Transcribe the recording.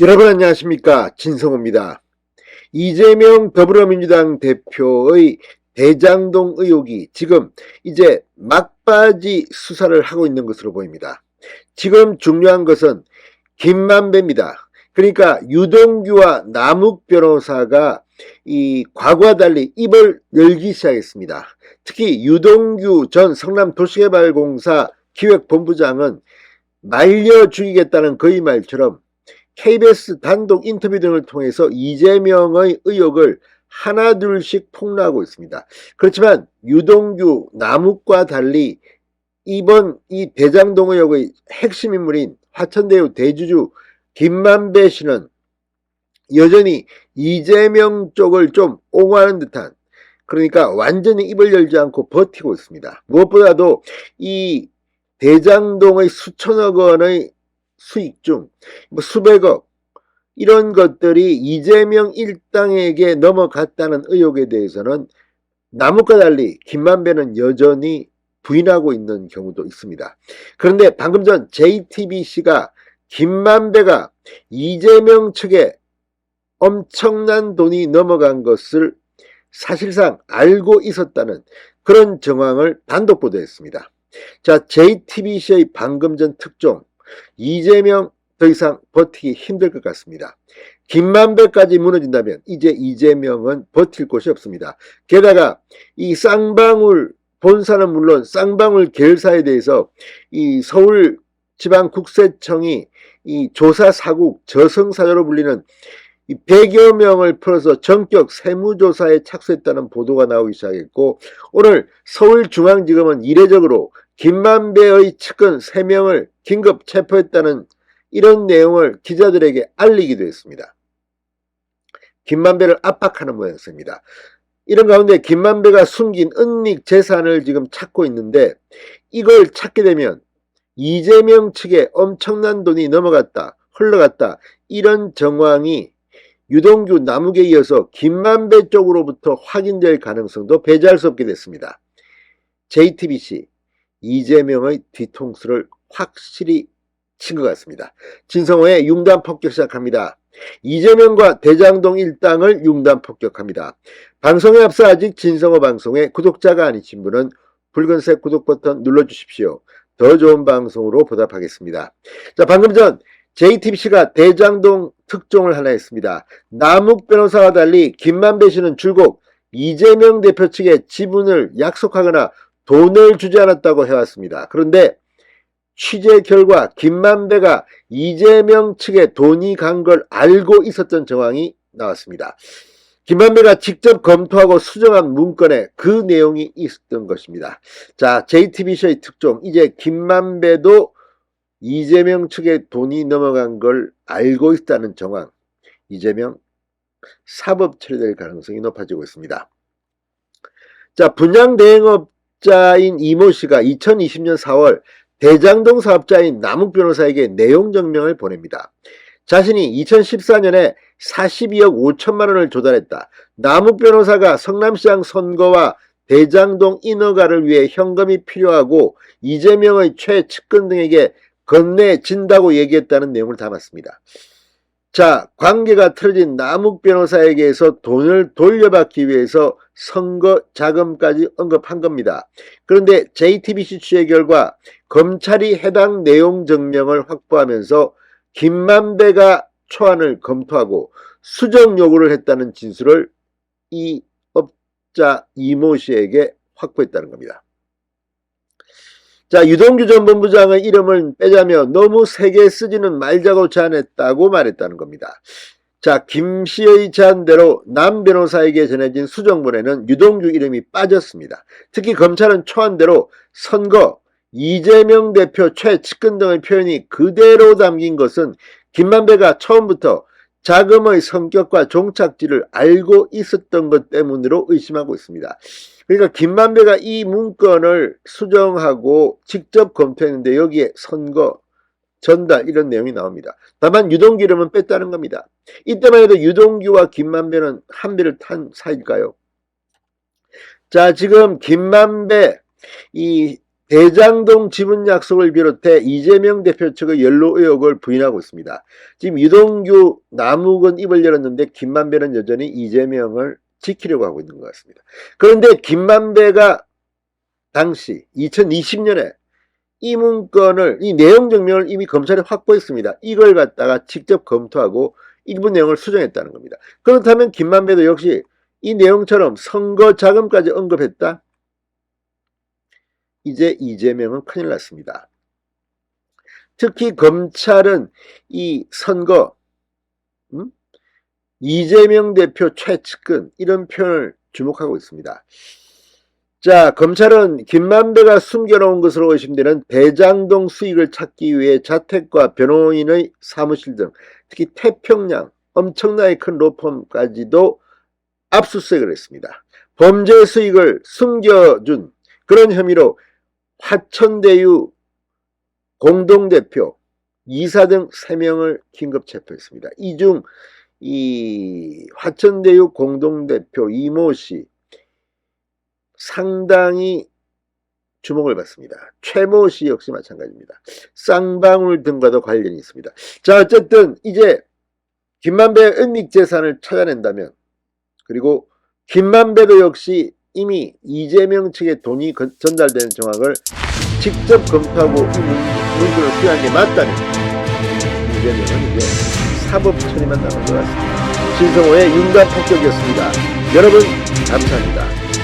여러분 안녕하십니까, 진성호입니다. 이재명 더불어민주당 대표의 대장동 의혹이 지금 이제 막바지 수사를 하고 있는 것으로 보입니다. 지금 중요한 것은 김만배입니다. 그러니까 유동규와 남욱 변호사가 이 과거와 달리 입을 열기 시작했습니다. 특히 유동규 전 성남도시개발공사 기획본부장은 말려 죽이겠다는 그의 말처럼 KBS 단독 인터뷰 등을 통해서 이재명의 의혹을 하나둘씩 폭로하고 있습니다. 그렇지만 유동규, 남욱과 달리 이번 이 대장동 의혹의 핵심 인물인 화천대유 대주주 김만배 씨는 여전히 이재명 쪽을 좀 옹호하는 듯한, 그러니까 완전히 입을 열지 않고 버티고 있습니다. 무엇보다도 이 대장동의 수천억 원의 수익 중 수백억, 이런 것들이 이재명 일당에게 넘어갔다는 의혹에 대해서는 남욱과 달리 김만배는 여전히 부인하고 있는 경우도 있습니다. 그런데 방금 전 JTBC가 김만배가 이재명 측에 엄청난 돈이 넘어간 것을 사실상 알고 있었다는 그런 정황을 단독 보도했습니다. 자, JTBC의 방금 전 특종, 이재명 더 이상 버티기 힘들 것 같습니다. 김만배까지 무너진다면 이제 이재명은 버틸 곳이 없습니다. 게다가 이 쌍방울 본사는 물론 쌍방울 계열사에 대해서 이 서울지방국세청이 이 조사사국 저승사자로 불리는 이 100여 명을 풀어서 전격 세무조사에 착수했다는 보도가 나오기 시작했고, 오늘 서울중앙지검은 이례적으로 김만배의 측근 3명을 긴급 체포했다는 이런 내용을 기자들에게 알리기도 했습니다. 김만배를 압박하는 모양새입니다. 이런 가운데 김만배가 숨긴 은닉 재산을 지금 찾고 있는데, 이걸 찾게 되면 이재명 측에 엄청난 돈이 넘어갔다, 흘러갔다, 이런 정황이 유동규, 남욱에 이어서 김만배 쪽으로부터 확인될 가능성도 배제할 수 없게 됐습니다. JTBC, 이재명의 뒤통수를 확실히 친 것 같습니다. 진성호의 융단 폭격 시작합니다. 이재명과 대장동 일당을 융단 폭격합니다. 방송에 앞서 아직 진성호 방송에 구독자가 아니신 분은 붉은색 구독 버튼 눌러주십시오. 더 좋은 방송으로 보답하겠습니다. 자, 방금 전 JTBC가 대장동 특종을 하나 했습니다. 남욱 변호사와 달리 김만배 씨는 줄곧 이재명 대표 측에 지분을 약속하거나 돈을 주지 않았다고 해왔습니다. 그런데 취재 결과 김만배가 이재명 측에 돈이 간 걸 알고 있었던 정황이 나왔습니다. 김만배가 직접 검토하고 수정한 문건에 그 내용이 있었던 것입니다. 자, JTBC의 특종, 이제 김만배도 이재명 측에 돈이 넘어간 걸 알고 있다는 정황, 이재명 사법 처리될 가능성이 높아지고 있습니다. 자, 분양대행업자인 이모 씨가 2020년 4월 대장동 사업자인 남욱 변호사에게 내용 증명을 보냅니다. 자신이 2014년에 42억 5천만 원을 조달했다. 남욱 변호사가 성남시장 선거와 대장동 인허가를 위해 현금이 필요하고 이재명의 최측근 등에게 건네진다고 얘기했다는 내용을 담았습니다. 자, 관계가 틀어진 남욱 변호사에게서 돈을 돌려받기 위해서 선거 자금까지 언급한 겁니다. 그런데 JTBC 취재 결과 검찰이 해당 내용 증명을 확보하면서 김만배가 초안을 검토하고 수정 요구를 했다는 진술을 이 업자 이모 씨에게 확보했다는 겁니다. 자, 유동규 전 본부장의 이름을 빼자며 너무 세게 쓰지는 말자고 제안했다고 말했다는 겁니다. 자, 김 씨의 제안대로 남 변호사에게 전해진 수정본에는 유동규 이름이 빠졌습니다. 특히 검찰은 초안대로 선거, 이재명 대표 최측근 등의 표현이 그대로 담긴 것은 김만배가 처음부터 자금의 성격과 종착지를 알고 있었던 것 때문으로 의심하고 있습니다. 그러니까 김만배가 이 문건을 수정하고 직접 검토했는데 여기에 선거, 전달 이런 내용이 나옵니다. 다만 유동규 이름은 뺐다는 겁니다. 이때만 해도 유동규와 김만배는 한 배를 탄 사이일까요? 자, 지금 김만배 이 대장동 지분 약속을 비롯해 이재명 대표 측의 연루 의혹을 부인하고 있습니다. 지금 유동규 남욱은 입을 열었는데 김만배는 여전히 이재명을 지키려고 하고 있는 것 같습니다. 그런데 김만배가 당시 2020년에 이 문건을, 이 내용 증명을 이미 검찰에 확보했습니다. 이걸 갖다가 직접 검토하고 일부 내용을 수정했다는 겁니다. 그렇다면 김만배도 역시 이 내용처럼 선거 자금까지 언급했다? 이제 이재명은 큰일 났습니다. 특히 검찰은 이 선거, 이재명 대표 최측근, 이런 표현을 주목하고 있습니다. 자, 검찰은 김만배가 숨겨놓은 것으로 의심되는 대장동 수익을 찾기 위해 자택과 변호인의 사무실 등 특히 태평양 엄청나게 큰 로펌까지도 압수수색을 했습니다. 범죄 수익을 숨겨준 그런 혐의로 화천대유 공동대표, 이사 등 3명을 긴급 체포했습니다. 이 중 이 화천대유 공동대표 이모 씨 상당히 주목을 받습니다. 최모 씨 역시 마찬가지입니다. 쌍방울 등과도 관련이 있습니다. 자, 어쨌든 이제 김만배의 은닉 재산을 찾아낸다면, 그리고 김만배도 역시 이미 이재명 측에 돈이 전달되는 정황을 직접 검토하고 이 문건을 수여한 게 맞다면 이재명은 이제 사법 처리만 남은 것 같습니다. 신성호의 윤곽 폭격이었습니다. 여러분 감사합니다.